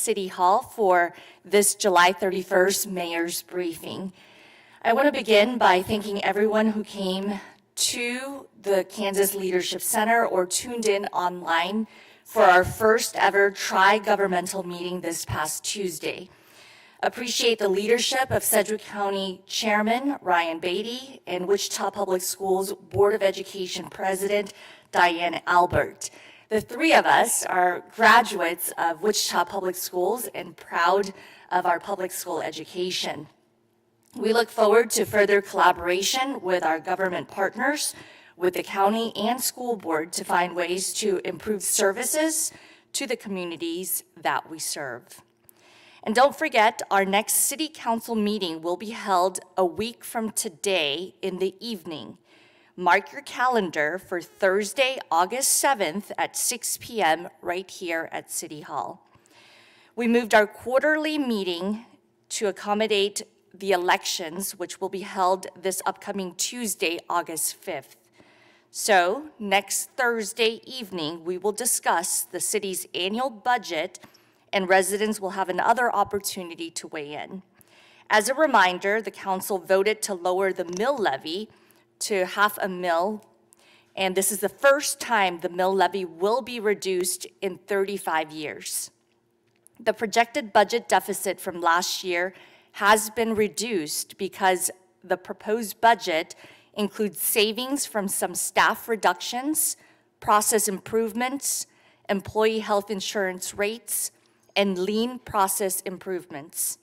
City Hall for this July 31st Mayor's Briefing. I want to begin by thanking everyone who came to the Kansas Leadership Center or tuned in online for our first ever tri-governmental meeting this past Tuesday. Appreciate the leadership of Sedgwick County Chairman Ryan Beatty and Wichita Public Schools Board of Education President Diane Albert. The three of us are graduates of Wichita Public Schools and proud of our public school education. We look forward to further collaboration with our government partners, with the county and school board to find ways to improve services to the communities that we serve. And don't forget, our next City Council meeting will be held a week from today in the evening. Mark your calendar for Thursday, August 7th at 6 p.m. right here at City Hall. We moved our quarterly meeting to accommodate the elections, which will be held this upcoming Tuesday, August 5th. So next Thursday evening, we will discuss the city's annual budget and residents will have another opportunity to weigh in. As a reminder, the council voted to lower the mill levy to $0.50, and this is the first time the mill levy will be reduced in 35 years. The projected budget deficit from last year has been reduced because the proposed budget includes savings from some staff reductions, process improvements, employee health insurance rates, and lean process improvements.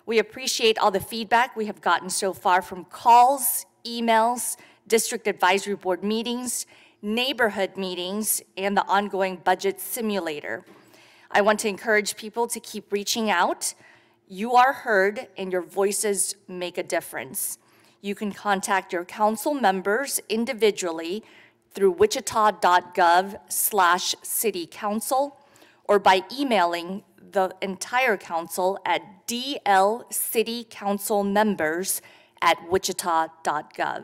We appreciate all the feedback we have gotten so far from calls, emails, district advisory board meetings, neighborhood meetings, and the ongoing budget simulator. I want to encourage people to keep reaching out. You are heard and your voices make a difference. You can contact your council members individually through wichita.gov/citycouncil or by emailing the entire council at dlcitycouncilmembers@wichita.gov.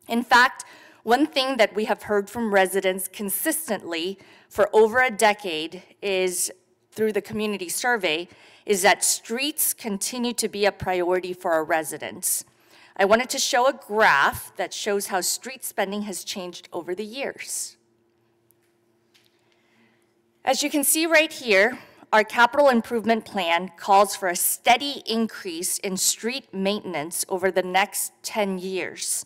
In fact, one thing that we have heard from residents consistently for over a decade is, through the community survey, is that streets continue to be a priority for our residents. I wanted to show a graph that shows how street spending has changed over the years. As you can see right here, our capital improvement plan calls for a steady increase in street maintenance over the next 10 years.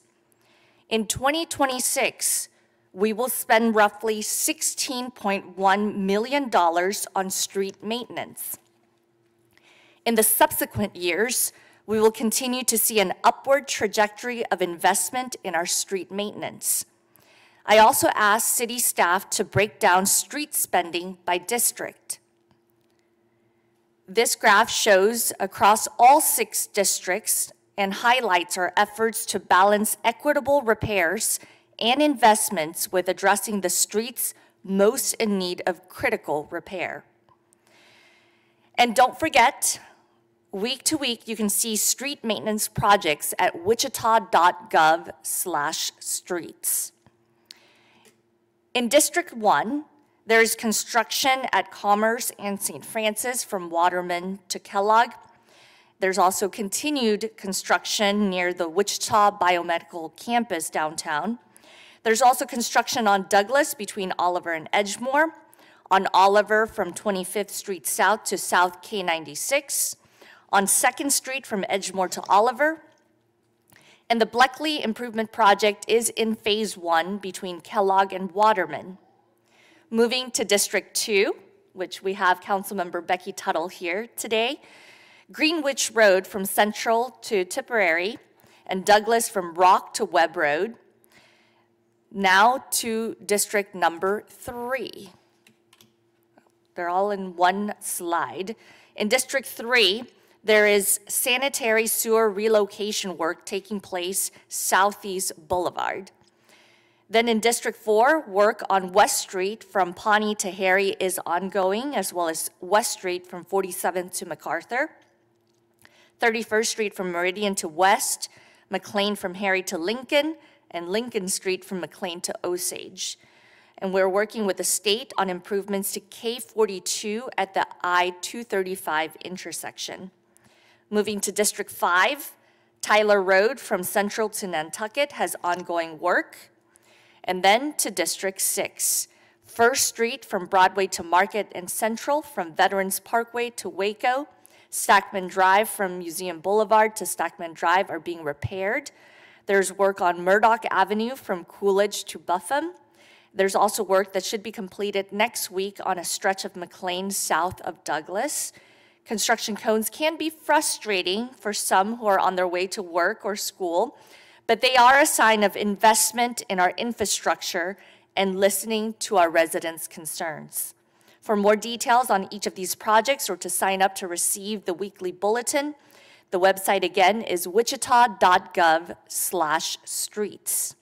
In 2026, we will spend roughly $16.1 million on street maintenance. In the subsequent years, we will continue to see an upward trajectory of investment in our street maintenance. I also asked city staff to break down street spending by district. This graph shows across all 6 districts and highlights our efforts to balance equitable repairs and investments with addressing the streets most in need of critical repair. And don't forget, week to week, you can see street maintenance projects at wichita.gov/streets. In District 1, there's construction at Commerce and St. Francis from Waterman to Kellogg. There's also continued construction near the Wichita Biomedical Campus downtown. There's also construction on Douglas between Oliver and Edgemore, on Oliver from 25th Street South to South K96, on 2nd Street from Edgemore to Oliver, and the Bleckley Improvement Project is in Phase 1 between Kellogg and Waterman. Moving to District 2, which we have Councilmember Becky Tuttle here today, Greenwich Road from Central to Tipperary, and Douglas from Rock to Webb Road. Now to District number 3. They're all in one slide. In District 3, there is sanitary sewer relocation work taking place Southeast Boulevard. Then in District 4, work on West Street from Pawnee to Harry is ongoing, as well as West Street from 47th to MacArthur, 31st Street from Meridian to West, McLean from Harry to Lincoln, and Lincoln Street from McLean to Osage. And we're working with the state on improvements to K42 at the I-235 intersection. Moving to District 5, Tyler Road from Central to Nantucket has ongoing work. And then to District 6, First Street from Broadway to Market and Central, from Veterans Parkway to Waco, Stackman Drive from Museum Boulevard to Stackman Drive are being repaired. There's work on Murdoch Avenue from Coolidge to Buffum. There's also work that should be completed next week on a stretch of McLean south of Douglas. Construction cones can be frustrating for some who are on their way to work or school, but they are a sign of investment in our infrastructure and listening to our residents' concerns. For more details on each of these projects or to sign up to receive the weekly bulletin, the website again is wichita.gov/streets.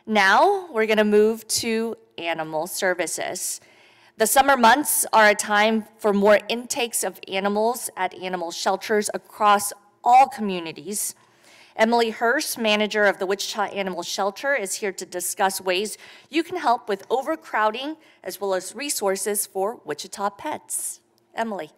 Now we're going to move to animal services. The summer months are a time for more intakes of animals at animal shelters across all communities. Emily Hurst, manager of the Wichita Animal Shelter, is here to discuss ways you can help with overcrowding as well as resources for Wichita pets. Emily.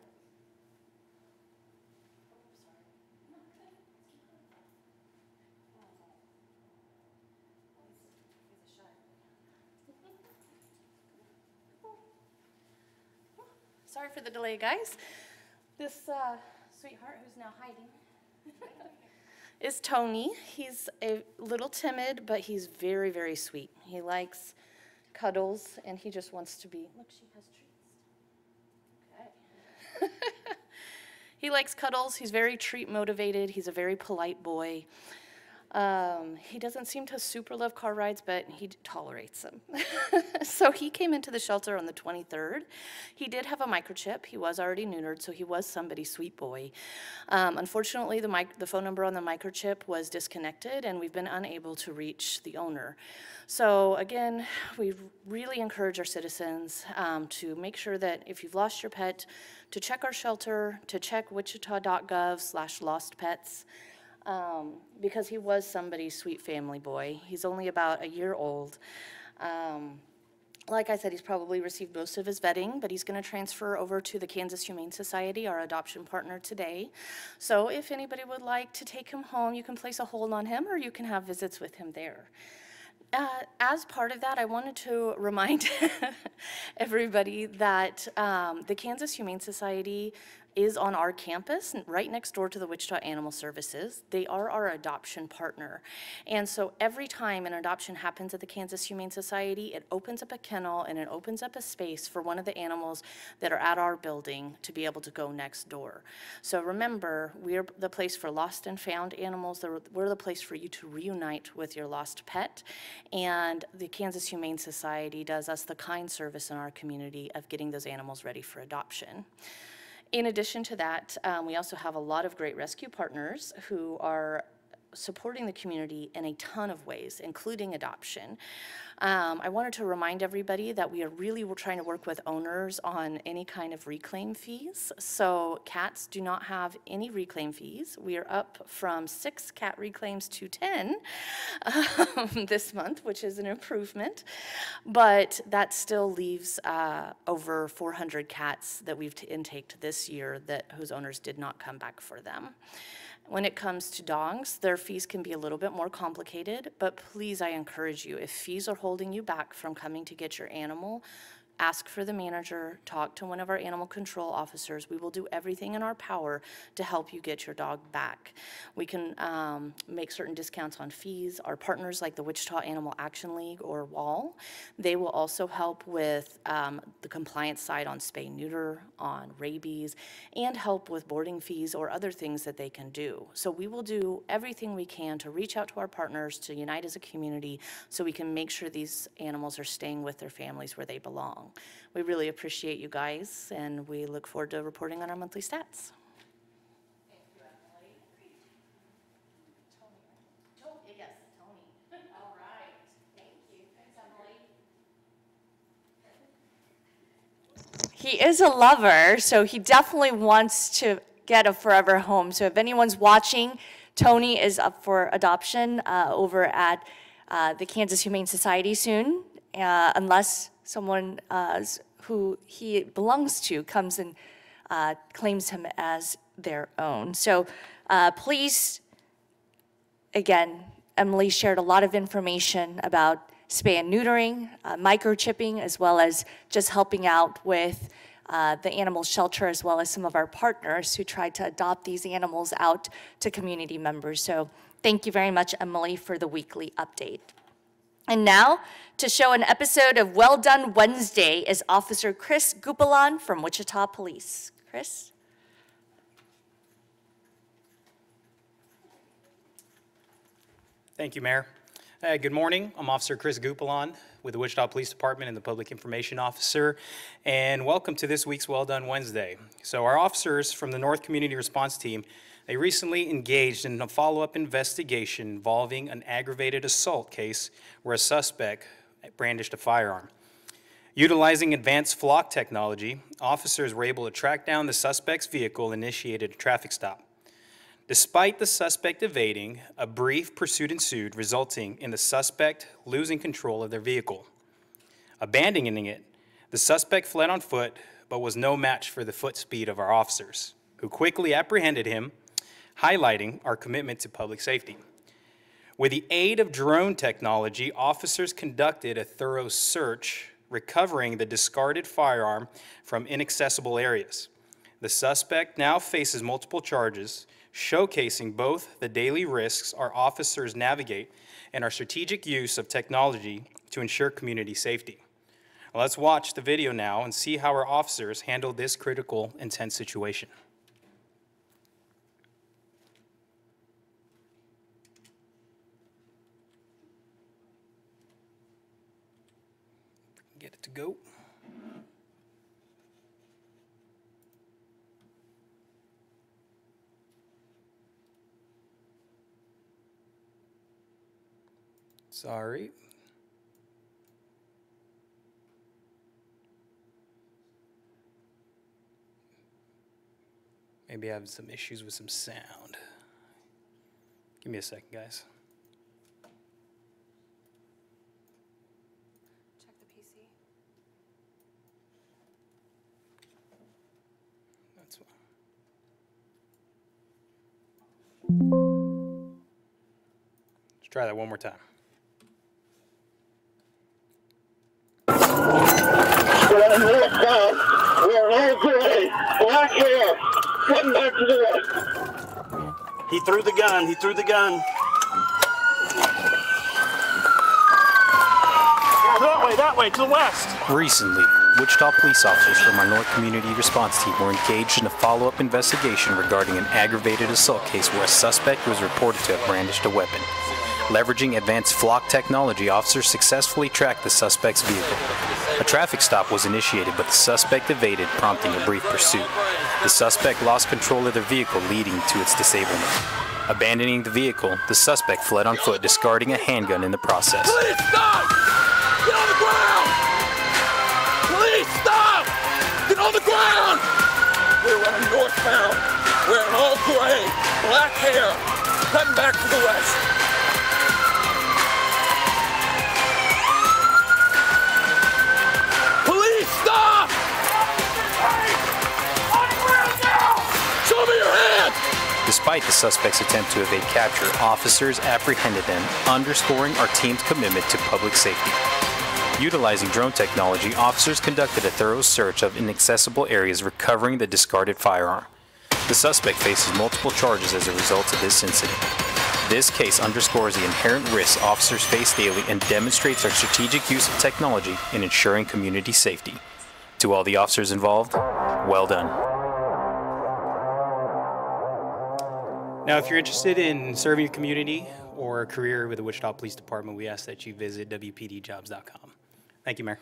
Sorry for the delay, guys. This sweetheart who's now hiding is Tony. He's a little timid, but he's very, very sweet. He likes cuddles, and he just wants to be, look, she has treats. Okay. He likes cuddles. He's very treat motivated. He's a very polite boy. He doesn't seem to super love car rides, but he tolerates them. So he came into the shelter on the 23rd. He did have a microchip. He was already neutered, so he was somebody's sweet boy. Unfortunately, the phone number on the microchip was disconnected, and we've been unable to reach the owner. So again, we really encourage our citizens to make sure that if you've lost your pet, to check our shelter, to check wichita.gov/lostpets. Because he was somebody's sweet family boy. He's only about a year old. Like I said, he's probably received most of his vetting, but he's going to transfer over to the Kansas Humane Society, our adoption partner, today. So if anybody would like to take him home, you can place a hold on him, or you can have visits with him there. As part of that, I wanted to remind everybody that the Kansas Humane Society is on our campus, right next door to the Wichita Animal Services. They are our adoption partner. And so every time an adoption happens at the Kansas Humane Society, it opens up a kennel and it opens up a space for one of the animals that are at our building to be able to go next door. So remember, we're the place for lost and found animals. We're the place for you to reunite with your lost pet. And the Kansas Humane Society does us the kind service in our community of getting those animals ready for adoption. In addition to that, we also have a lot of great rescue partners who are supporting the community in a ton of ways, including adoption. I wanted to remind everybody that we are really trying to work with owners on any kind of reclaim fees. So cats do not have any reclaim fees. We are up from 6 cat reclaims to 10 this month, which is an improvement. But that still leaves over 400 cats that we've intaked this year whose owners did not come back for them. When it comes to dogs, their fees can be a little bit more complicated, but please, I encourage you, if fees are holding you back from coming to get your animal, ask for the manager, talk to one of our animal control officers. We will do everything in our power to help you get your dog back. We can make certain discounts on fees. Our partners like the Wichita Animal Action League or WAL, they will also help with the compliance side on spay-neuter, on rabies, and help with boarding fees or other things that they can do. So we will do everything we can to reach out to our partners, to unite as a community, so we can make sure these animals are staying with their families where they belong. We really appreciate you guys, and we look forward to reporting on our monthly stats. Thank you, Emily. Tony. Yes, Tony. All right. Thank you. Thanks, Emily. He is a lover, so he definitely wants to get a forever home. So if anyone's watching, Tony is up for adoption over at the Kansas Humane Society soon. unless someone who he belongs to comes and claims him as their own. So please, again, Emily shared a lot of information about spay and neutering, microchipping, as well as just helping out with the animal shelter, as well as some of our partners who tried to adopt these animals out to community members. So thank you very much, Emily, for the weekly update. And now, to show an episode of Well Done Wednesday is Officer Chris Gupalan from Wichita Police. Chris? Thank you, Mayor. Good morning. I'm Officer Chris Gupalan with the Wichita Police Department and the Public Information Officer, and welcome to this week's Well Done Wednesday. So our officers from the North Community Response Team, they recently engaged in a follow-up investigation involving an aggravated assault case where a suspect brandished a firearm. Utilizing advanced flock technology, officers were able to track down the suspect's vehicle and initiated a traffic stop. Despite the suspect evading, a brief pursuit ensued, resulting in the suspect losing control of their vehicle. Abandoning it, the suspect fled on foot, but was no match for the foot speed of our officers, who quickly apprehended him, highlighting our commitment to public safety. With the aid of drone technology, officers conducted a thorough search, recovering the discarded firearm from inaccessible areas. The suspect now faces multiple charges, showcasing both the daily risks our officers navigate and our strategic use of technology to ensure community safety. Let's watch the video now and see how our officers handled this critical, intense situation. Get it to go. Sorry. Maybe I have some issues with some sound. Give me a second, guys. Check the PC. That's fine. Let's try that one more time. Going northbound, we are all gray, black hair, cutting back to the west. He threw the gun. He threw the gun. That way, to the west. Recently, Wichita police officers from our North Community Response Team were engaged in a follow-up investigation regarding an aggravated assault case where a suspect was reported to have brandished a weapon. Leveraging advanced flock technology, officers successfully tracked the suspect's vehicle. A traffic stop was initiated, but the suspect evaded, prompting a brief pursuit. The suspect lost control of the vehicle, leading to its disablement. Abandoning the vehicle, the suspect fled on foot, discarding a handgun in the process. Police, stop! Get on the ground! Police, stop! Get on the ground! We're running northbound, wearing all gray, black hair, cutting back to the west. Police, stop! On the ground now! Show me your hands! Despite the suspect's attempt to evade capture, officers apprehended them, underscoring our team's commitment to public safety. Utilizing drone technology, officers conducted a thorough search of inaccessible areas, recovering the discarded firearm. The suspect faces multiple charges as a result of this incident. This case underscores the inherent risks officers face daily and demonstrates our strategic use of technology in ensuring community safety. To all the officers involved, well done. Now, if you're interested in serving your community or a career with the Wichita Police Department, we ask that you visit wpdjobs.com. Thank you, Mayor.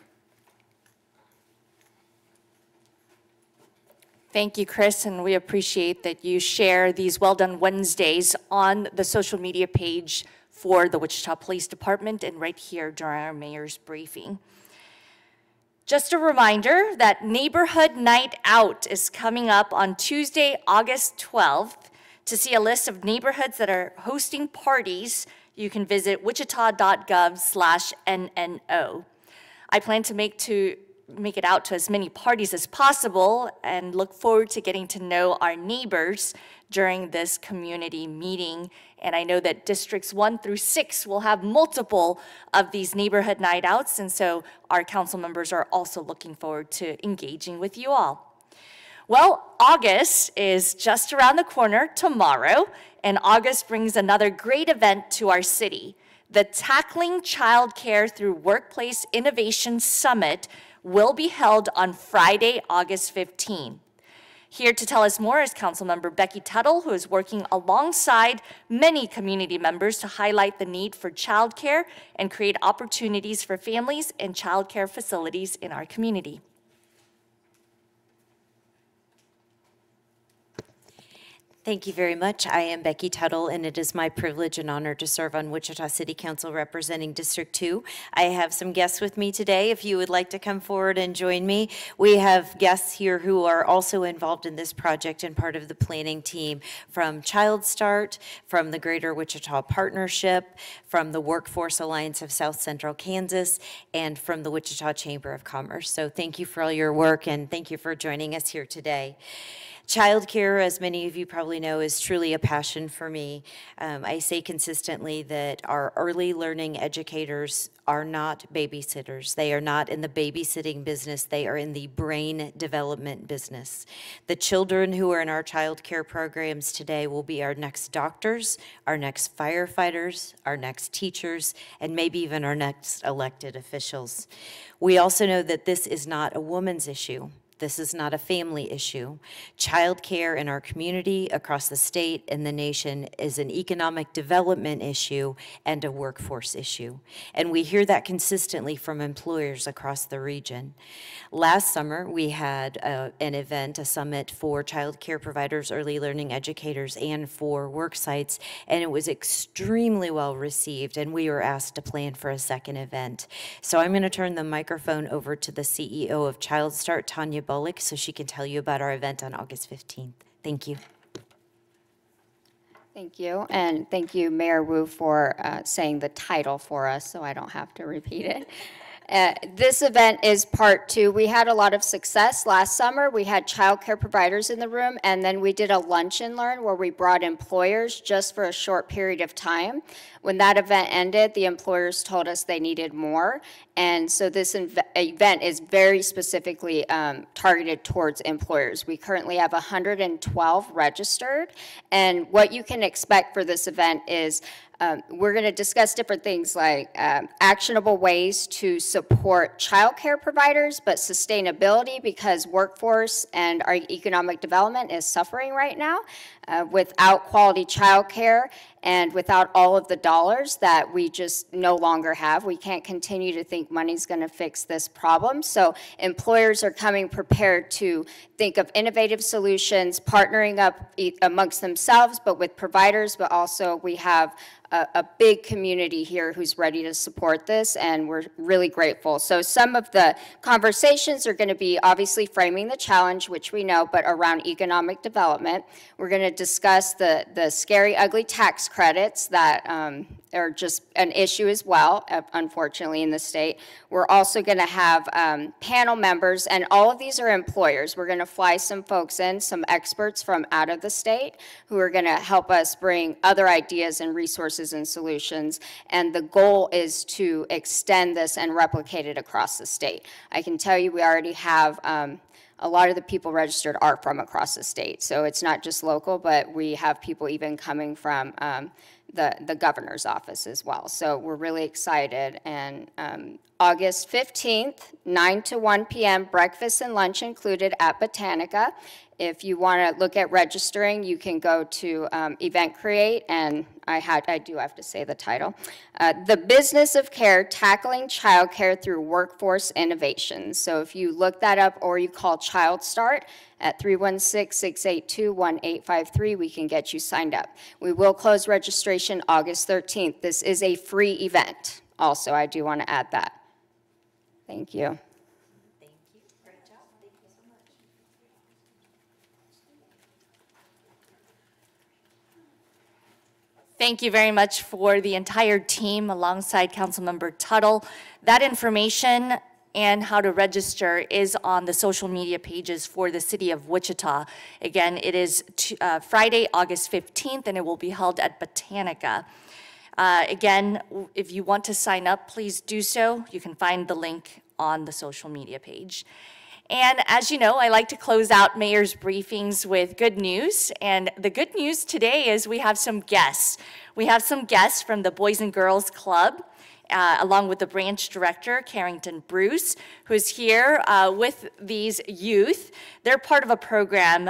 Thank you, Chris, and we appreciate that you share these Well Done Wednesdays on the social media page for the Wichita Police Department and right here during our mayor's briefing. Just a reminder that Neighborhood Night Out is coming up on Tuesday, August 12th. To see a list of neighborhoods that are hosting parties, you can visit wichita.gov/NNO. I plan to make it out to as many parties as possible and look forward to getting to know our neighbors during this community meeting. And I know that districts 1 through 6 will have multiple of these neighborhood night outs, and so our council members are also looking forward to engaging with you all. Well, August is just around the corner tomorrow, and August brings another great event to our city. The Tackling Childcare Through Workplace Innovation Summit will be held on Friday, August 15. Here to tell us more is Councilmember Becky Tuttle, who is working alongside many community members to highlight the need for childcare and create opportunities for families and childcare facilities in our community. Thank you very much. I am Becky Tuttle, and it is my privilege and honor to serve on Wichita City Council representing District 2. I have some guests with me today. If you would like to come forward and join me, we have guests here who are also involved in this project and part of the planning team from Child Start, from the Greater Wichita Partnership, from the Workforce Alliance of South Central Kansas, and from the Wichita Chamber of Commerce. So thank you for all your work, and thank you for joining us here today. Childcare, as many of you probably know, is truly a passion for me. I say consistently that our early learning educators are not babysitters. They are not in the babysitting business. They are in the brain development business. The children who are in our childcare programs today will be our next doctors, our next firefighters, our next teachers, and maybe even our next elected officials. We also know that this is not a woman's issue. This is not a family issue. Childcare in our community, across the state and the nation is an economic development issue and a workforce issue. And we hear that consistently from employers across the region. Last summer, we had an event, a summit for childcare providers, early learning educators, and for work sites, and it was extremely well received, and we were asked to plan for a second event. So I'm going to turn the microphone over to the CEO of Child Start, Tanya Bullock, so she can tell you about our event on August 15th. Thank you. Thank you, and thank you, Mayor Wu, for saying the title for us, so I don't have to repeat it. This event is part 2. We had a lot of success last summer. We had childcare providers in the room, and then we did a lunch and learn where we brought employers just for a short period of time. When that event ended, the employers told us they needed more, and so this event is very specifically targeted towards employers. We currently have 112 registered, and what you can expect for this event is we're going to discuss different things like actionable ways to support childcare providers, but sustainability, because workforce and our economic development is suffering right now. Without quality childcare and without all of the dollars that we just no longer have, we can't continue to think money's going to fix this problem. So employers are coming prepared to think of innovative solutions, partnering up amongst themselves, but with providers, but also we have a big community here who's ready to support this, and we're really grateful. So some of the conversations are going to be obviously framing the challenge, which we know, but around economic development. We're going to discuss the scary, ugly tax credits that are just an issue as well, unfortunately, in the state. We're also going to have panel members, and all of these are employers. We're going to fly some folks in, some experts from out of the state who are going to help us bring other ideas and resources and solutions, and the goal is to extend this and replicate it across the state. I can tell you we already have a lot of the people registered are from across the state, so it's not just local, but we have people even coming from the governor's office as well. So we're really excited, and August 15th, 9 to 1 p.m., breakfast and lunch included at Botanica. If you want to look at registering, you can go to Event Create, and I do have to say the title. The Business of Care, Tackling Childcare Through Workforce Innovation. So if you look that up or you call Child Start at 316-682-1853, we can get you signed up. We will close registration August 13th. This is a free event. Also, I do want to add that. Thank you. Thank you. Great job. Thank you so much. Thank you very much for the entire team alongside Councilmember Tuttle. That information and how to register is on the social media pages for the city of Wichita. Again, it is Friday, August 15th, and it will be held at Botanica. Again, if you want to sign up, please do so. You can find the link on the social media page. And as you know, I like to close out mayor's briefings with good news. And the good news today is we have some guests. We have some guests from the Boys and Girls Club, along with the branch director, Carrington Bruce, who's here with these youth. They're part of a program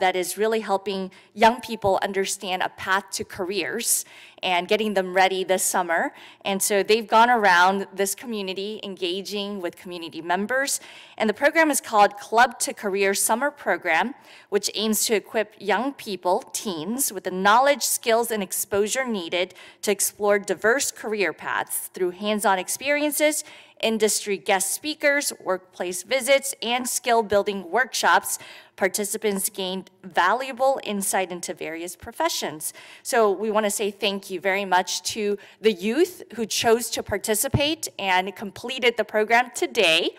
that is really helping young people understand a path to careers and getting them ready this summer. And so they've gone around this community engaging with community members. And the program is called Club to Career Summer Program, which aims to equip young people, teens, with the knowledge, skills, and exposure needed to explore diverse career paths through hands-on experiences, industry guest speakers, workplace visits, and skill-building workshops. Participants gained valuable insight into various professions. So we want to say thank you very much to the youth who chose to participate and completed the program today.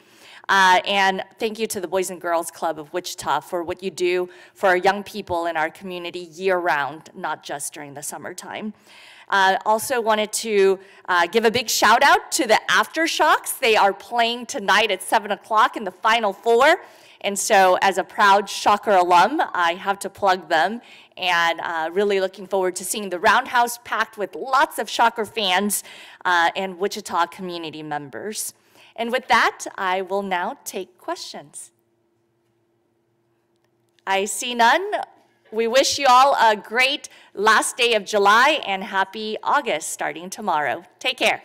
And thank you to the Boys and Girls Club of Wichita for what you do for our young people in our community year-round, not just during the summertime. Also wanted to give a big shout out to the Aftershocks. They are playing tonight at 7 o'clock in the Final Four. And so as a proud Shocker alum, I have to plug them, and really looking forward to seeing the Roundhouse packed with lots of Shocker fans and Wichita community members. And with that, I will now take questions. I see none. We wish you all a great last day of July and happy August starting tomorrow. Take care.